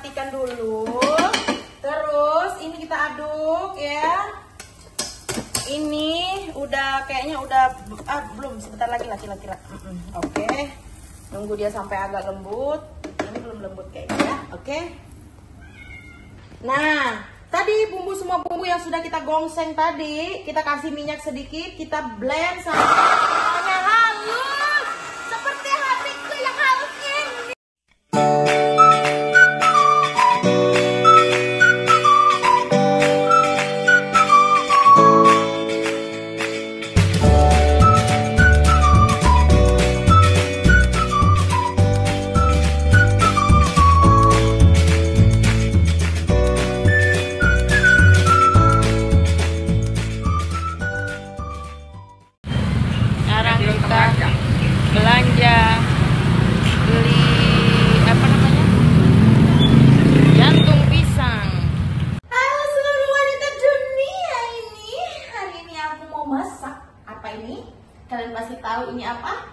matikan dulu. Terus ini kita aduk ya. Ini udah kayaknya udah belum, sebentar lagi lah kira-kira. Oke. Nunggu dia sampai agak lembut. Ini belum lembut kayaknya ya. Oke. Nah, tadi semua bumbu yang sudah kita gongseng tadi, kita kasih minyak sedikit, kita blend sampai halus. Seperti hatiku yang halus ini. Belanja beli apa namanya, jantung pisang. Halo seluruh wanita dunia, hari ini aku mau masak apa ini, kalian pasti tahu ini apa.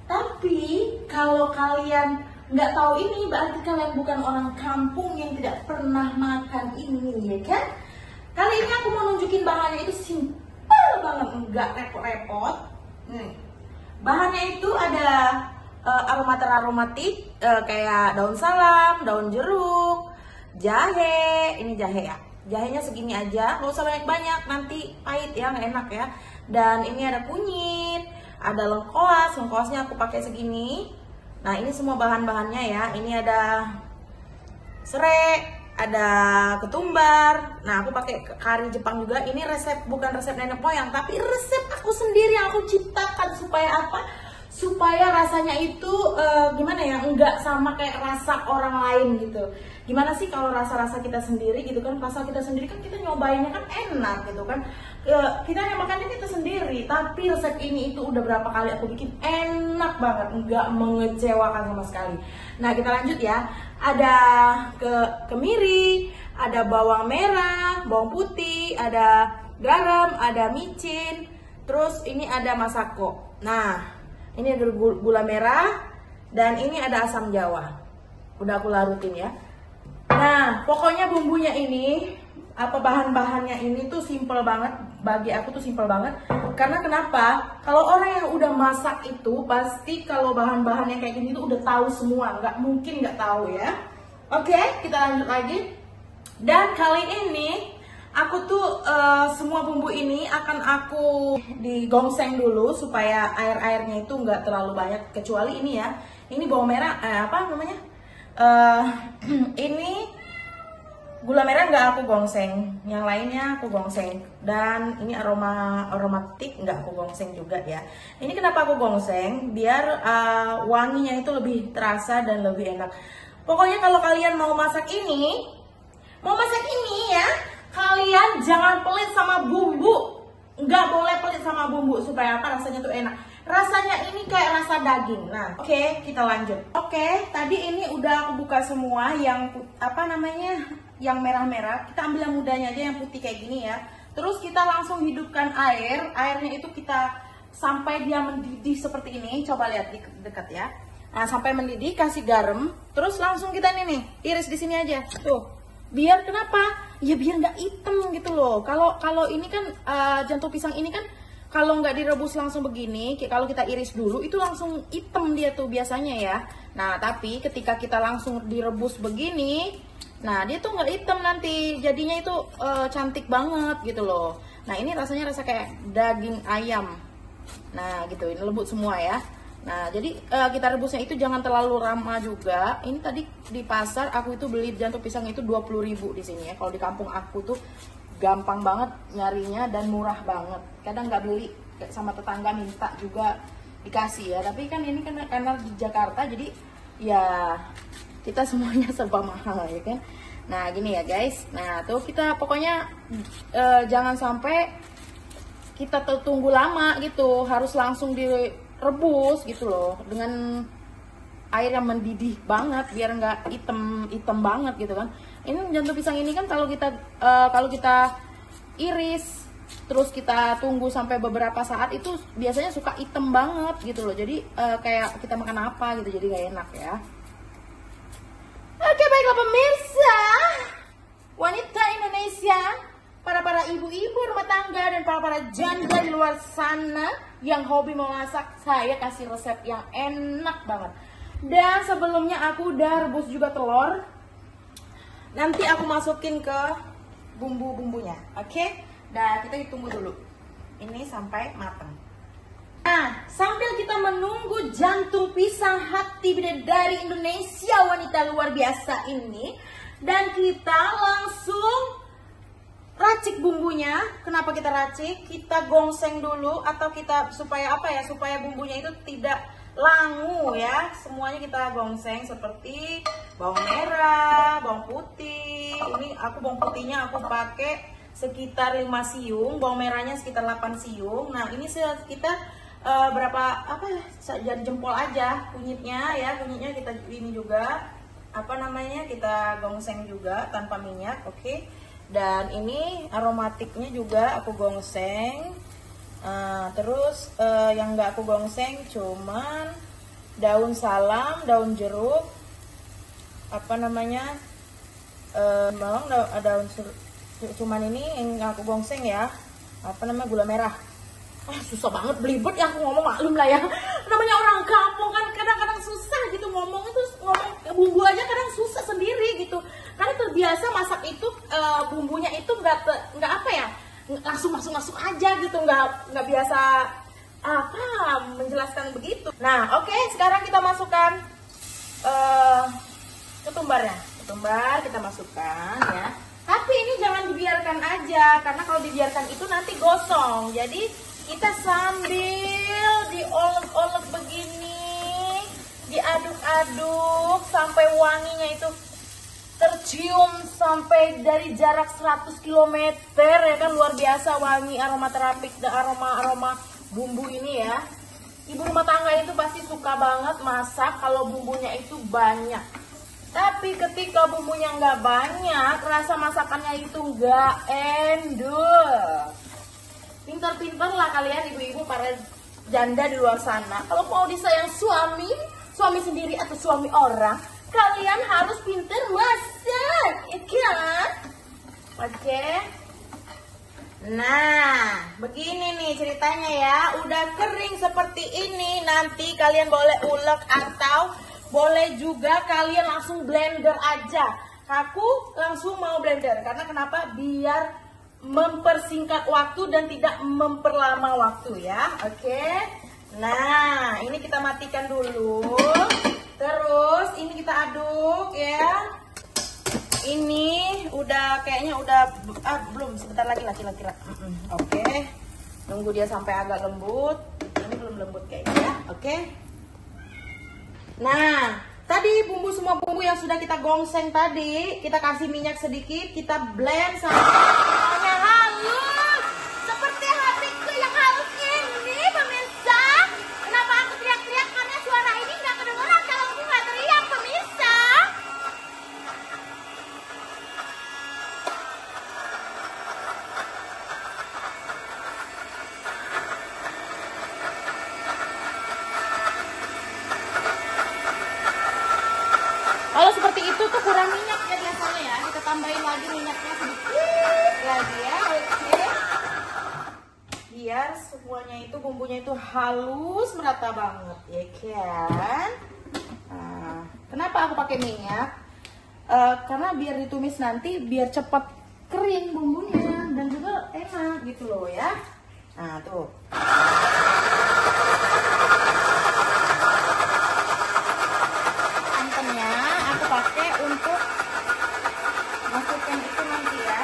Tapi kalau kalian nggak tahu ini, berarti kalian bukan orang kampung yang tidak pernah makan ini, ya kan? Kali ini aku mau nunjukin bahannya itu simpel banget, nggak repot-repot. Bahannya itu ada aromatik kayak daun salam, daun jeruk, jahe. Ini jahe ya. Jahenya segini aja, nggak usah banyak-banyak, nanti pahit ya, nggak enak ya. Dan ini ada kunyit, ada lengkoas. Lengkoasnya aku pakai segini. Nah, ini semua bahan-bahannya ya. Ini ada serai, ada ketumbar. Nah, aku pakai kari Jepang juga. Ini resep, bukan resep nenek moyang, tapi resep aku sendiri yang aku ciptakan. Supaya apa? Supaya rasanya itu gimana ya, enggak sama kayak rasa orang lain gitu. Gimana sih kalau rasa-rasa kita sendiri gitu kan? Rasa kita sendiri kan kita nyobainnya kan enak gitu kan. Kita yang makannya kita sendiri. Tapi resep ini itu udah berapa kali aku bikin, enak banget, enggak mengecewakan sama sekali. Nah, kita lanjut ya. Ada kemiri, ada bawang merah, bawang putih, ada garam, ada micin, terus ini ada masako. Nah, ini ada gula merah, dan ini ada asam jawa. Udah aku larutin ya. Nah, pokoknya bumbunya ini, apa bahan-bahannya ini tuh simple banget. Bagi aku tuh simple banget. Karena kenapa? Kalau orang yang udah masak itu pasti kalau bahan-bahannya kayak gini tuh udah tahu semua. Nggak mungkin nggak tahu ya. Oke, kita lanjut lagi. Dan kali ini aku tuh semua bumbu ini akan aku digongseng dulu supaya air-airnya itu nggak terlalu banyak. Kecuali ini ya. Ini bawang merah, apa namanya? Ini gula merah nggak aku gongseng, yang lainnya aku gongseng. Dan ini aromatik nggak aku gongseng juga ya. Ini kenapa aku gongseng? Biar wanginya itu lebih terasa dan lebih enak. Pokoknya kalau kalian mau masak ini ya, kalian jangan pelit sama bumbu. Nggak boleh pelit sama bumbu, supaya apa? Rasanya tuh enak. Rasanya ini kayak rasa daging. Nah, oke, kita lanjut. Oke, tadi ini udah aku buka semua yang apa namanya? Yang merah-merah. Kita ambil yang mudanya aja, yang putih kayak gini ya. Terus kita langsung hidupkan air. Airnya itu kita sampai dia mendidih seperti ini. Coba lihat di dekat ya. Nah, sampai mendidih, kasih garam. Terus langsung kita nih iris di sini aja. Tuh. Biar kenapa? Ya biar nggak hitam gitu loh. Kalau ini kan jantung pisang ini kan kalau nggak direbus langsung begini, kalau kita iris dulu itu langsung hitam dia tuh biasanya ya. Nah, tapi ketika kita langsung direbus begini, nah dia tuh nggak hitam nanti, jadinya itu cantik banget gitu loh. Nah, ini rasanya rasa kayak daging ayam. Nah gitu, ini lembut semua ya. Nah, jadi kita rebusnya itu jangan terlalu lama juga. Ini tadi di pasar aku itu beli jantung pisang itu 20.000 di sini ya. Kalau di kampung aku tuh gampang banget nyarinya dan murah banget. Kadang nggak beli, sama tetangga minta juga dikasih ya. Tapi kan ini kan karena di Jakarta, jadi ya kita semuanya serba mahal ya kan. Nah, gini ya guys. Nah, tuh kita pokoknya jangan sampai kita tunggu lama gitu. Harus langsung direbus gitu loh, dengan air yang mendidih banget biar nggak hitam banget gitu kan. Ini jantung pisang ini kan kalau kita iris terus kita tunggu sampai beberapa saat itu biasanya suka hitam banget gitu loh. Jadi kayak kita makan apa gitu, jadi gak enak ya. Oke, baiklah pemirsa. ibu-ibu rumah tangga dan para janda di luar sana yang hobi memasak, saya kasih resep yang enak banget. Dan sebelumnya aku udah rebus juga telur. Nanti aku masukin ke bumbu-bumbunya, oke? Dan kita tunggu dulu ini sampai matang. Nah, sambil kita menunggu jantung pisang hati bidadari Indonesia wanita luar biasa ini, dan kita langsung racik bumbunya. Kenapa kita racik? Kita gongseng dulu atau kita supaya apa ya? Supaya bumbunya itu tidak langu ya. Semuanya kita gongseng seperti bawang merah, bawang putih. Ini aku bawang putihnya aku pakai sekitar 5 siung, bawang merahnya sekitar 8 siung. Nah, ini sekitar berapa apa ya? Jadi jempol aja kunyitnya ya. Kunyitnya kita ini juga apa namanya? Kita gongseng juga tanpa minyak, oke? Dan ini aromatiknya juga aku gongseng. Terus yang nggak aku gongseng cuman daun salam, daun jeruk, apa namanya, bawang, daun cuman ini yang aku gongseng ya, apa namanya, gula merah. Susah banget belibet ya aku ngomong, maklum lah ya. Namanya orang kampung kan kadang-kadang susah gitu ngomong itu, ngomong bumbu aja kadang susah sendiri gitu. Karena terbiasa masak itu bumbunya itu nggak apa ya, langsung masuk aja gitu, nggak biasa apa menjelaskan begitu. Nah, oke, sekarang kita masukkan ketumbarnya. Ketumbar kita masukkan ya. Tapi ini jangan dibiarkan aja, karena kalau dibiarkan itu nanti gosong. Jadi kita sambil diolek-olek begini, diaduk-aduk sampai wanginya itu tercium sampai dari jarak 100 km ya kan, luar biasa wangi aromaterapik dan aroma bumbu ini ya. Ibu rumah tangga itu pasti suka banget masak kalau bumbunya itu banyak. Tapi ketika bumbunya nggak banyak, rasa masakannya itu nggak endul. Pintar-pintar lah kalian ibu-ibu para janda di luar sana. Kalau mau disayang suami sendiri atau suami orang, kalian harus pintar masak, ya kan? Oke. Nah, begini nih ceritanya ya. Udah kering seperti ini, nanti kalian boleh ulek atau boleh juga kalian langsung blender aja. Aku langsung mau blender karena kenapa? Biar mempersingkat waktu dan tidak memperlama waktu ya. Oke. Nah, ini kita matikan dulu. Terus ini kita aduk ya. Ini udah kayaknya udah belum, sebentar lagi lah kira-kira. Oke. Nunggu dia sampai agak lembut. Ini belum lembut kayaknya ya. Oke. Nah, tadi semua bumbu yang sudah kita gongseng tadi, kita kasih minyak sedikit, kita blend sampai halus. Seperti hatiku yang halus ini, pemirsa. Kenapa aku teriak-teriak? Karena suara ini nggak kedengeran kalau aku nggak teriak, pemirsa. Kalau seperti itu tuh kurang minyak ya biasanya ya. Kita tambahin lagi minyaknya sedikit lagi ya. Oke. Biar semuanya itu bumbunya itu halus merata banget ya kan. Nah, kenapa aku pakai minyak? Karena biar ditumis nanti biar cepat kering bumbunya dan juga enak gitu loh ya. Nah tuh. Pakai untuk masukkan itu nanti ya.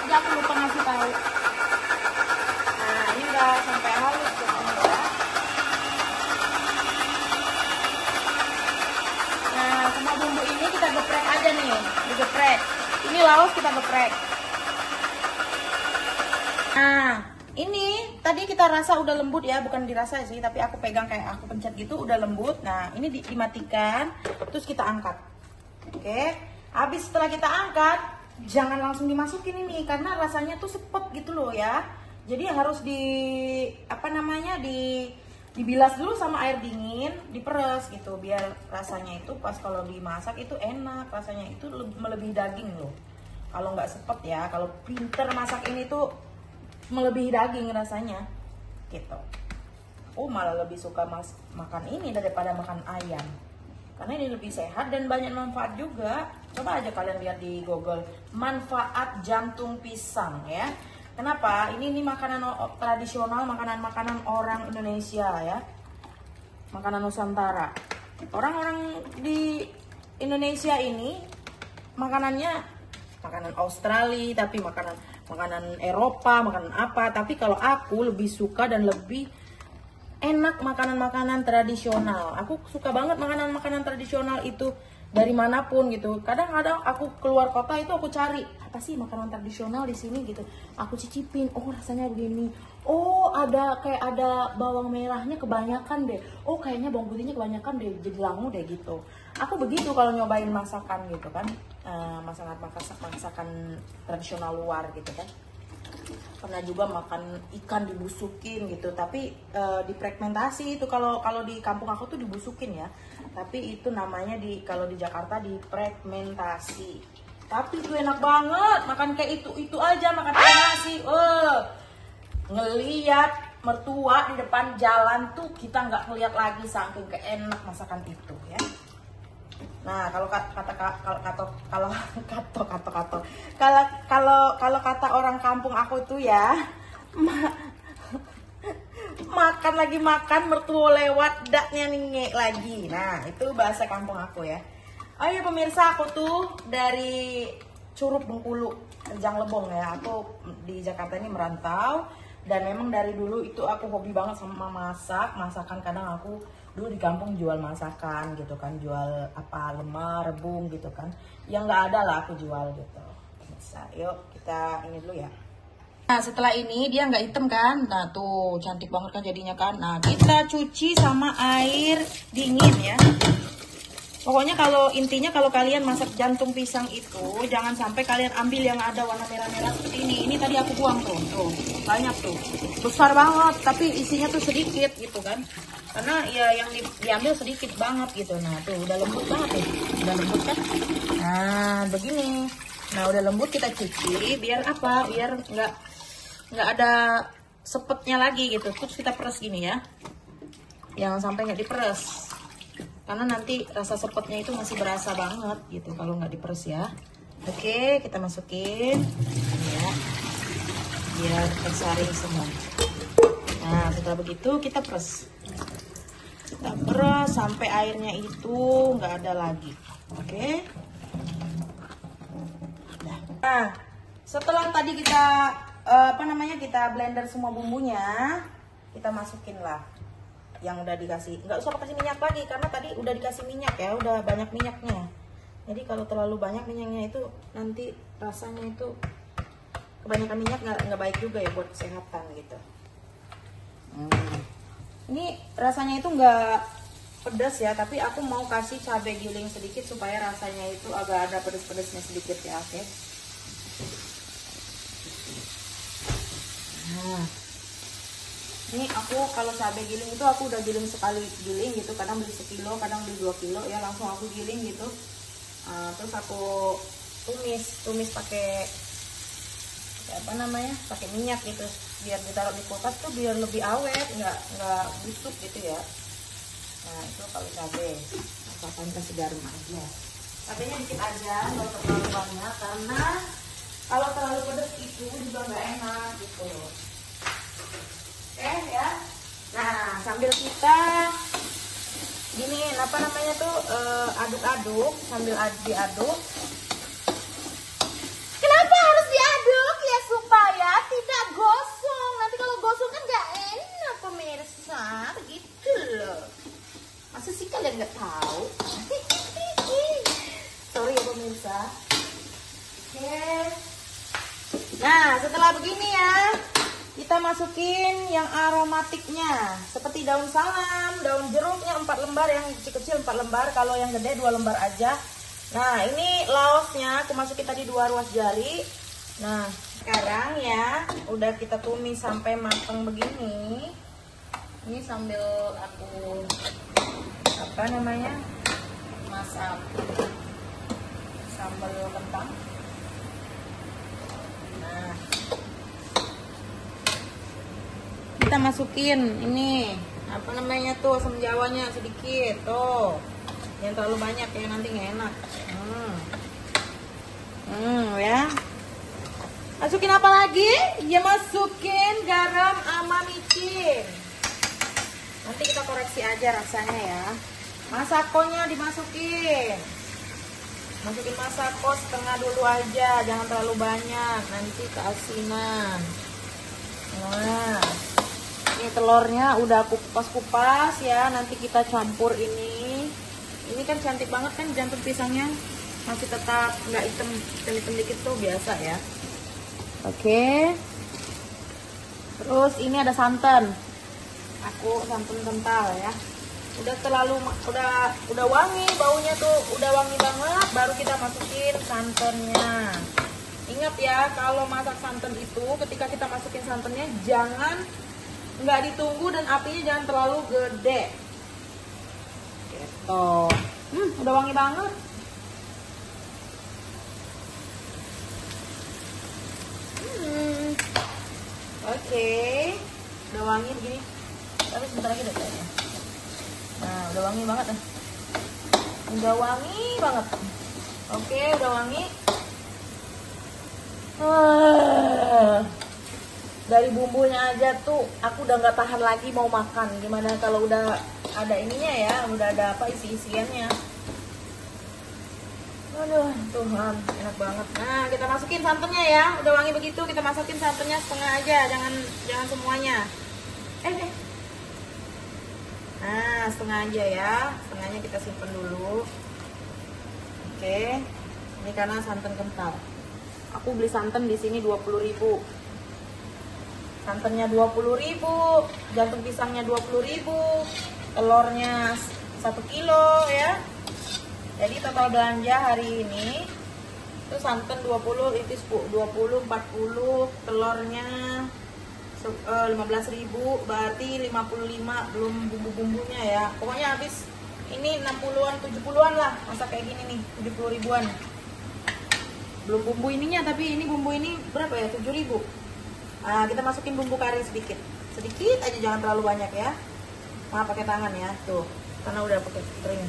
Jadi aku lupa ngasih tahu. Nah, ini udah sampai halus ya. Nah, semua bumbu ini kita geprek aja nih, digeprek. Ini laos kita geprek. Nah, ini tadi kita rasa udah lembut ya, bukan dirasa sih, tapi aku pegang kayak aku pencet gitu udah lembut. Nah, ini dimatikan, terus kita angkat. Oke, habis setelah kita angkat, jangan langsung dimasukin ini karena rasanya tuh sepet gitu loh ya. Jadi harus dibilas dulu sama air dingin, diperes gitu biar rasanya itu pas kalau dimasak itu enak, rasanya itu melebihi daging loh. Kalau nggak sepet ya, kalau pinter masak ini tuh melebihi daging rasanya gitu. Aku malah lebih suka makan ini daripada makan ayam, karena ini lebih sehat dan banyak manfaat juga. Coba aja kalian lihat di Google, manfaat jantung pisang ya. Kenapa? Ini makanan tradisional, makanan orang Indonesia ya, makanan Nusantara. Orang-orang di Indonesia ini makanannya makanan Australia, tapi makanan Eropa, makanan apa. Tapi kalau aku lebih suka dan lebih enak makanan-makanan tradisional. Aku suka banget makanan-makanan tradisional itu dari manapun gitu. Kadang-kadang aku keluar kota itu aku cari apa sih makanan tradisional di sini gitu. Aku cicipin, oh rasanya begini. Oh kayak ada bawang merahnya kebanyakan deh. Oh kayaknya bawang putihnya kebanyakan deh, jadi langu deh gitu. Aku begitu kalau nyobain masakan gitu kan, masakan tradisional luar gitu kan. Pernah juga makan ikan dibusukin gitu, tapi difragmentasi itu. Kalau di kampung aku tuh dibusukin ya, tapi itu namanya kalau di Jakarta difragmentasi. Tapi itu enak banget, makan kayak itu aja, makan kayak nasi. Ngeliat mertua di depan jalan tuh kita nggak ngeliat lagi, saking keenak masakan itu ya. Nah, kalau kata orang kampung aku tuh ya, makan lagi makan, mertua lewat daknya ningek lagi. Nah, itu bahasa kampung aku ya. Ayo pemirsa, aku tuh dari Curug Bengkulu, Rejang Lebong ya. Aku di Jakarta ini merantau. Dan memang dari dulu itu aku hobi banget sama masakan. Kadang aku dulu di kampung jual masakan gitu kan, jual apa lemar, rebung gitu kan. Yang nggak ada lah aku jual gitu. Bisa, yuk kita ini dulu ya. Nah setelah ini dia nggak hitam kan, nah tuh cantik banget kan jadinya kan. Nah kita cuci sama air dingin ya. Pokoknya intinya kalau kalian masak jantung pisang itu jangan sampai kalian ambil yang ada warna merah-merah seperti ini. Ini tadi aku buang tuh banyak tuh, besar banget tapi isinya tuh sedikit gitu kan. Karena ya yang diambil sedikit banget gitu. Nah tuh udah lembut banget tuh, udah lembut kan. Nah begini, nah udah lembut kita cuci biar apa? Biar nggak ada sepetnya lagi gitu. Terus kita peres gini ya, jangan sampai nggak diperes. Karena nanti rasa sepetnya itu masih berasa banget gitu kalau nggak diperes ya. Oke, kita masukin ya, biar tersaring semua. Nah, setelah begitu kita peres. Kita peres sampai airnya itu nggak ada lagi. Oke. Nah, setelah tadi kita kita blender semua bumbunya, kita masukin lah yang udah dikasih. Nggak usah kasih minyak lagi karena tadi udah dikasih minyak ya, udah banyak minyaknya. Jadi kalau terlalu banyak minyaknya itu nanti rasanya itu kebanyakan minyak nggak baik juga ya buat kesehatan gitu. Ini rasanya itu nggak pedas ya, tapi aku mau kasih cabai giling sedikit supaya rasanya itu agak ada pedas-pedasnya sedikit ya, oke. Nah, ini aku kalau cabai giling itu aku udah giling sekali giling gitu, kadang beli 1 kilo, kadang beli 2 kilo ya, langsung aku giling gitu. Terus aku tumis pakai pakai minyak gitu, biar ditaruh di kulkas tuh biar lebih awet, nggak busuk gitu ya. Nah itu kalau cabai, asalkan kasih garam aja, cabainya dikit aja, nggak terlalu banyak karena kalau terlalu pedas itu juga nggak enak gitu. Oke ya. Nah sambil kita gini aduk-aduk sambil diaduk. Kenapa harus diaduk ya? Supaya tidak gosong. Nanti kalau gosong kan nggak enak pemirsa, begitu loh. Masa sih kalian nggak tahu? Sorry ya pemirsa. Oke. Nah setelah begini ya, kita masukin yang aromatiknya seperti daun salam, daun jeruknya 4 lembar, yang kecil-kecil 4 lembar, kalau yang gede 2 lembar aja. Nah ini laosnya aku masukin tadi 2 ruas jari. Nah sekarang ya udah kita tumis sampai matang begini. Ini sambil aku masak sambal kentang. kita masukin ini apa namanya tuh, asam jawanya sedikit tuh, jangan terlalu banyak ya, nanti nggak enak. Ya, masukin apa lagi? Ya masukin garam sama micin. Nanti kita koreksi aja rasanya ya. Masakonya dimasukin. Masukin masako setengah dulu aja, jangan terlalu banyak, nanti keasinan. Nah, ini telurnya udah aku kupas-kupas ya, nanti kita campur ini. Ini kan cantik banget kan jantung pisangnya, masih tetap nggak hitam dikit tuh, biasa ya. Oke. Terus ini ada santan. Aku santan kental ya. Udah wangi baunya tuh, udah wangi banget, baru kita masukin santannya. Ingat ya, kalau masak santan itu ketika kita masukin santannya jangan nggak ditunggu dan apinya jangan terlalu gede. Gitu. Udah wangi banget. Oke. Udah wangi begini. Tapi sebentar lagi deh kayaknya. Nah, udah wangi banget nih. Udah wangi banget. Oke, udah wangi. Dari bumbunya aja tuh aku udah nggak tahan lagi mau makan. Gimana kalau udah ada ininya ya, udah ada apa isi-isiannya. Aduh, Tuhan, enak banget. Nah, kita masukin santannya ya. Udah wangi begitu, kita masukin santannya setengah aja, jangan semuanya. Nah, setengah aja ya. Setengahnya kita simpen dulu. Oke. Ini karena santan kental. Aku beli santan di sini 20.000. Santannya 20.000, jantung pisangnya 20.000, telurnya 1 kilo ya. Jadi total belanja hari ini itu santan 20, itu 20, 40, telurnya 15.000, berarti 55 belum bumbu-bumbunya ya. Pokoknya habis ini 60-an 70-an lah, masa kayak gini nih, 70 ribuan. Belum bumbu ininya, tapi ini bumbu ini berapa ya, 7.000. Nah, kita masukin bumbu kari sedikit aja, jangan terlalu banyak ya. Nah, pakai tangan ya tuh, karena udah pakai kering.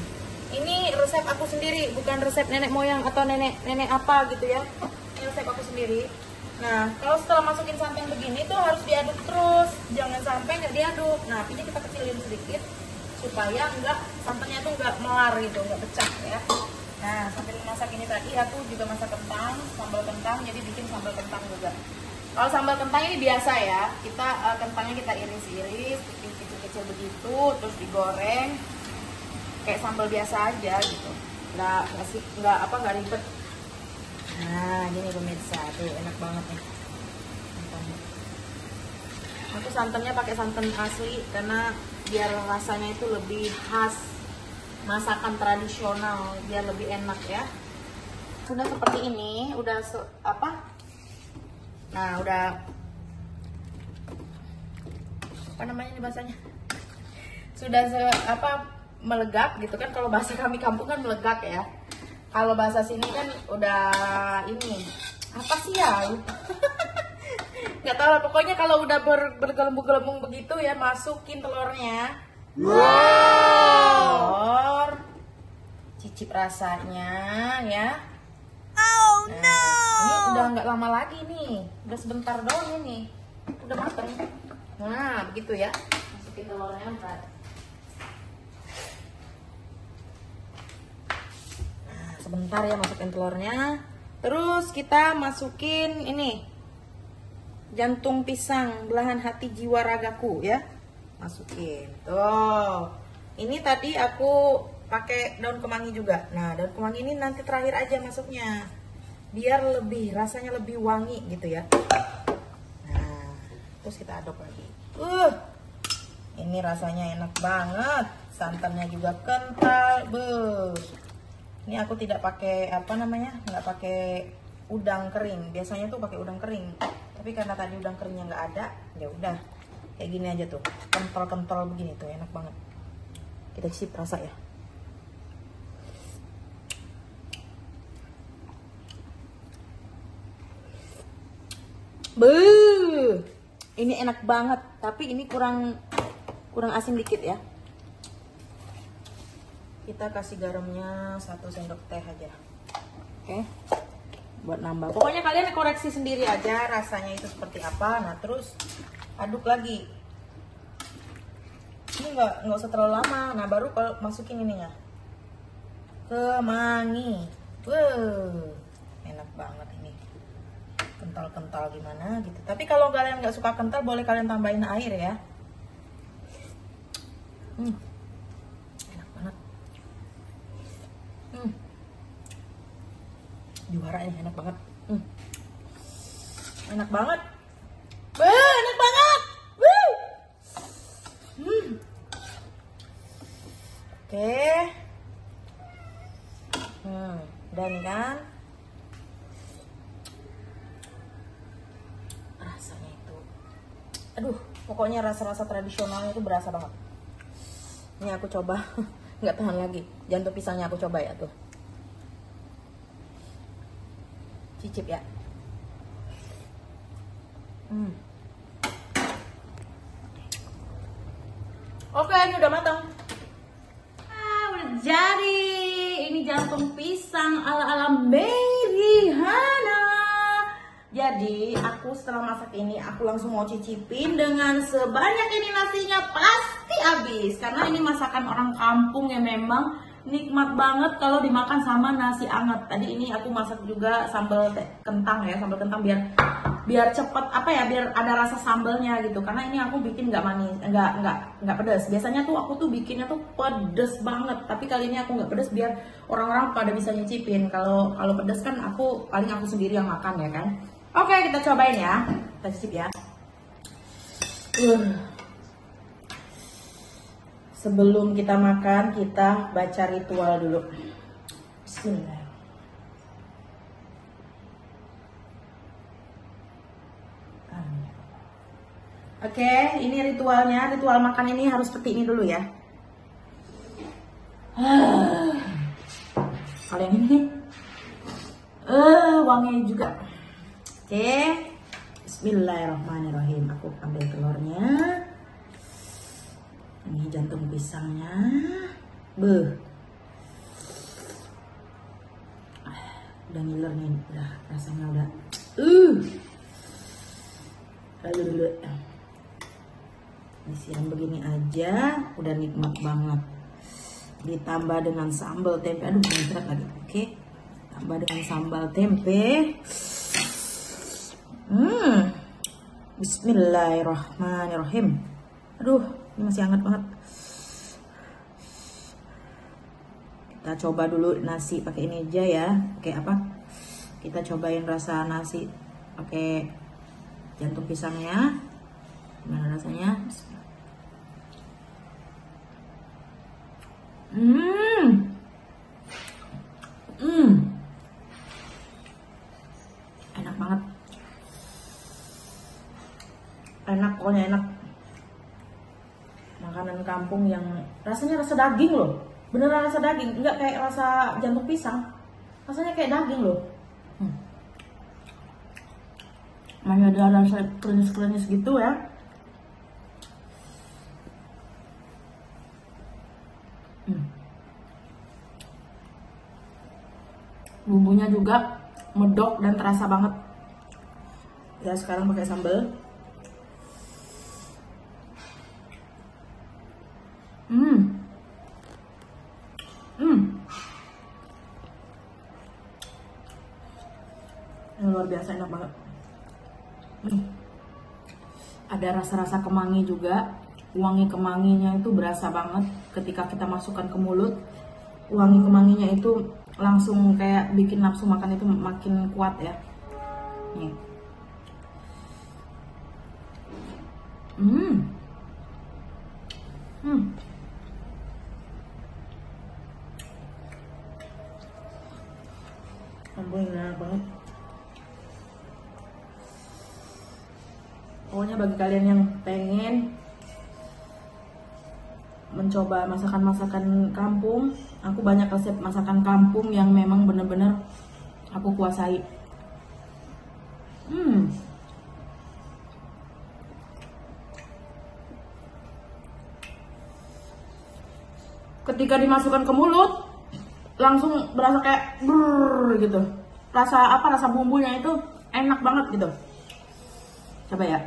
Ini resep aku sendiri, bukan resep nenek moyang atau nenek apa gitu ya. Ini resep aku sendiri. Nah, kalau setelah masukin santan begini tuh harus diaduk terus, jangan sampai nggak diaduk. Nah, apinya kita kecilin sedikit supaya santannya tuh nggak melar gitu, nggak pecah ya. Nah, sambil masak ini tadi aku juga masak kentang, sambal kentang, jadi bikin sambal kentang juga. Kalau sambal kentang ini biasa ya, kentangnya kita iris-iris, kecil-kecil begitu, terus digoreng kayak sambal biasa aja gitu, nggak ribet. Nah, gini pemirsa, tuh enak banget nih. Aku santannya pakai santan asli karena biar rasanya itu lebih khas, masakan tradisional, biar lebih enak ya. Sudah seperti ini, udah nah udah apa namanya ini bahasanya, sudah melegak gitu kan. Kalau bahasa kami kampung kan melegak ya, kalau bahasa sini kan udah ini apa sih ya, nggak tahu lah. Pokoknya kalau udah bergelembung-gelembung begitu ya, masukin telurnya. Telur, cicip rasanya ya. Nah, ini udah nggak lama lagi nih, udah sebentar doang ini, udah mateng. Nah, begitu ya, masukin telurnya. Sebentar ya, masukin telurnya. Terus kita masukin ini jantung pisang belahan hati jiwa ragaku ya, masukin tuh. Ini tadi aku pakai daun kemangi juga. Nah, daun kemangi ini nanti terakhir aja masuknya, biar lebih rasanya lebih wangi gitu ya. Nah, terus kita aduk lagi. Ini rasanya enak banget, santannya juga kental. Ini aku tidak pakai nggak pakai udang kering. Biasanya tuh pakai udang kering, tapi karena tadi udang keringnya nggak ada, ya udah kayak gini aja tuh, kental-kental begini tuh, enak banget. Kita cicip rasa ya. Ini enak banget, tapi ini kurang asin dikit ya. Kita kasih garamnya 1 sendok teh aja. Oke. Buat nambah. Pokoknya kalian koreksi sendiri aja rasanya itu seperti apa. Nah, terus aduk lagi. Ini nggak usah terlalu lama. Nah, baru kalau masukin ininya. Kemangi. Wow, enak banget ini. Kental-kental gimana gitu. Tapi kalau kalian nggak suka kental, boleh kalian tambahin air ya. Enak banget. Juara ini enak banget. Enak banget. Enak banget. Oke. Dan kan rasanya itu, aduh, pokoknya rasa-rasa tradisionalnya itu berasa banget. Ini aku coba, nggak tahan lagi. Jantung pisangnya aku coba ya tuh. Cicip ya. Oke, ini udah matang. Udah jadi. Ini jantung pisang ala-ala Mary Hana. Jadi aku setelah masak ini aku langsung mau cicipin. Dengan sebanyak ini nasinya pasti habis, karena ini masakan orang kampung yang memang nikmat banget kalau dimakan sama nasi anget. Tadi ini aku masak juga sambal kentang ya, sambal kentang biar cepet biar ada rasa sambalnya gitu. Karena ini aku bikin nggak manis, nggak pedas. Biasanya tuh aku tuh bikinnya tuh pedes banget, tapi kali ini aku nggak pedas biar orang-orang pada bisa nyicipin. Kalau pedas kan aku sendiri yang makan ya kan. Oke, kita cobain ya, kita cicip ya. Sebelum kita makan, kita baca ritual dulu. Bismillah. Oke, ini ritualnya. Ritual makan ini harus seperti ini dulu ya. Kalian ini wangi juga. Oke, Bismillahirrahmanirrahim. Aku ambil telurnya. Ini jantung pisangnya. Udah ngiler nih, udah rasanya udah. Lalu dulu. Disiram begini aja, udah nikmat banget. Ditambah dengan sambal tempe. Aduh, muncrat lagi. Oke. Tambah dengan sambal tempe. Bismillahirrahmanirrahim. Aduh, ini masih hangat banget. Kita coba dulu nasi pakai ini aja ya. Pakai apa? Kita cobain rasa nasi pakai jantung pisangnya. Gimana rasanya? Enak banget. Enak, pokoknya enak. Makanan kampung yang rasanya rasa daging loh. Beneran rasa daging, enggak kayak rasa jantung pisang. Rasanya kayak daging loh. Masih ada rasa krenyes-krenyes gitu ya. Bumbunya juga medok dan terasa banget. Ya, sekarang pakai sambal. Ini luar biasa enak banget. Ada rasa-rasa kemangi juga. Wangi kemanginya itu berasa banget ketika kita masukkan ke mulut. Wangi kemanginya itu langsung kayak bikin nafsu makan itu makin kuat ya. Nih. Ampun, enak banget. Pokoknya bagi kalian yang pengen mencoba masakan-masakan kampung, aku banyak resep masakan kampung yang memang bener-bener aku kuasai. ketika dimasukkan ke mulut langsung berasa kayak brrr gitu. Rasa bumbunya itu enak banget gitu. Coba ya.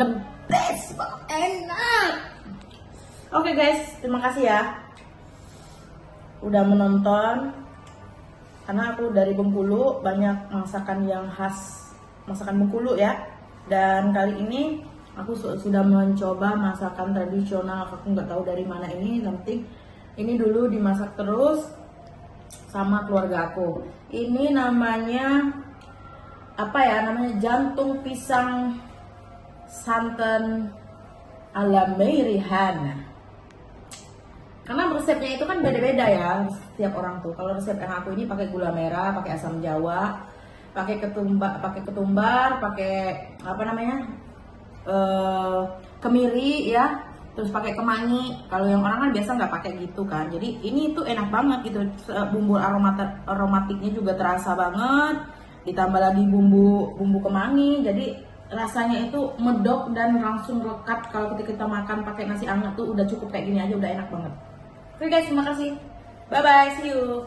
The best banget, enak. Oke guys, terima kasih ya udah menonton. Karena aku dari Bengkulu, banyak masakan yang khas masakan Bengkulu ya. Dan kali ini aku sudah mencoba masakan tradisional. Aku nggak tahu dari mana ini, yang penting ini dulu dimasak terus sama keluarga aku. Ini namanya apa ya? Namanya jantung pisang santan ala Meirihan. Karena resepnya itu kan beda-beda ya setiap orang tuh. Kalau resep yang aku ini pakai gula merah, pakai asam jawa, pakai ketumbar, pakai apa namanya kemiri ya, terus pakai kemangi. Kalau yang orang kan biasa nggak pakai gitu kan. Jadi ini tuh enak banget gitu. Bumbu aromatiknya juga terasa banget. Ditambah lagi bumbu kemangi. Jadi rasanya itu medok dan langsung lekat. Kalau kita makan pakai nasi hangat tuh udah cukup kayak gini aja udah enak banget. Oke guys, terima kasih. Bye bye, see you.